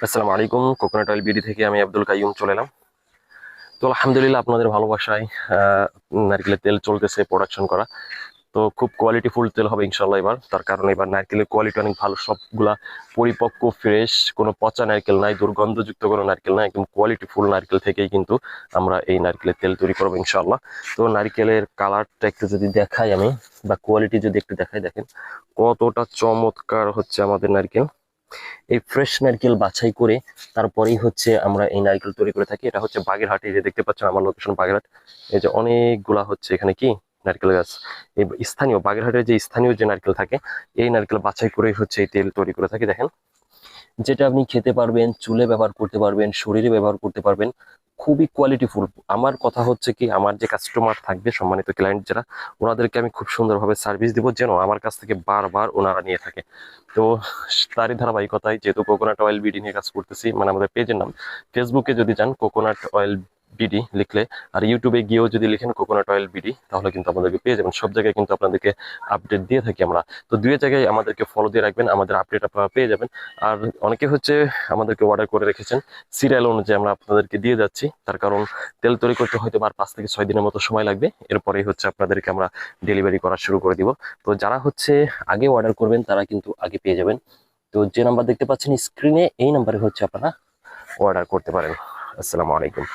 আসসালামু আলাইকুম। Coconut oil BD থেকে আমি আব্দুল কাইয়ুম চলে এলাম। তো আলহামদুলিল্লাহ আপনাদের ভালোবাসায় নারকেলের তেল চলতেছে প্রোডাকশন করা। তো খুব কোয়ালিটিফুল তেল হবে ইনশাল্লাহ এবার। তার কারণে এবার নারকেলের কোয়ালিটি অনেক ভালো, সবগুলা পরিপক্ক ফ্রেশ, কোনো পচা নারকেল নাই, দুর্গন্ধযুক্ত কোনো নারকেল নাই, একদম কোয়ালিটিফুল নারকেল থেকেই কিন্তু আমরা এই নারকেলের তেল তৈরি করবো ইনশাল্লাহ। তো নারকেলের কালারটা একটু যদি দেখাই আমি, বা কোয়ালিটি যদি একটু দেখাই, দেখেন কতটা চমৎকার হচ্ছে আমাদের নারকেল। এই ফ্রেশ নারকেল বাছাই করে তারপরেই হচ্ছে আমরা এই নারকেল তৈরি করে থাকি। এটা হচ্ছে বাগেরহাটে, যে দেখতে পাচ্ছেন আমার লোকেশন বাগেরহাট। এই যে অনেকগুলা হচ্ছে এখানে কি নারকেল গাছ, এই স্থানীয় বাগেরহাটের যে স্থানীয় যে নারকেল থাকে, এই নারকেল বাছাই করেই হচ্ছে এই তেল তৈরি করে থাকি। দেখেন, যেটা আপনি খেতে পারবেন, চুলে ব্যবহার করতে পারবেন, শরীরে ব্যবহার করতে পারবেন, খুবই কোয়ালিটিফুল। আমার কথা হচ্ছে কি, আমার যে কাস্টমার থাকবে, সম্মানিত ক্লায়েন্ট যারা, ওনাদেরকে আমি খুব সুন্দরভাবে সার্ভিস দিব, যেন আমার কাছ থেকে বারবার ওনারা নিয়ে থাকে। তো তারই ধারাবাহিকতায়, যেহেতু কোকোনাট অয়েল বিডি নিয়ে কাজ করতেছি, মানে আমাদের পেজের নাম, ফেসবুকে যদি যান কোকোনাট অয়েল বিডি লিখলে, আর ইউটিউবে গিয়েও যদি লিখেন কোকোনাট অয়েল বিডি, তাহলে কিন্তু আমাদেরকে পেয়ে যাবেন। সব জায়গায় কিন্তু আপনাদেরকে আপডেট দিয়ে থাকি আমরা। তো দুই জায়গায় আমাদেরকে ফলো দিয়ে রাখবেন, আমাদের আপডেট আপনারা পেয়ে যাবেন। আর অনেকে হচ্ছে আমাদেরকে অর্ডার করে রেখেছেন, সিরিয়াল অনুযায়ী আমরা আপনাদেরকে দিয়ে যাচ্ছি। তার কারণ তেল তৈরি করতে হয়তো 5 থেকে 6 দিনের মতো সময় লাগবে, এরপরেই হচ্ছে আপনাদেরকে আমরা ডেলিভারি করা শুরু করে দিব। তো যারা হচ্ছে আগে অর্ডার করবেন তারা কিন্তু আগে পেয়ে যাবেন। তো যে নাম্বার দেখতে পাচ্ছেন স্ক্রিনে, এই নাম্বারে হচ্ছে আপনারা অর্ডার করতে পারেন। আসসালামু আলাইকুম।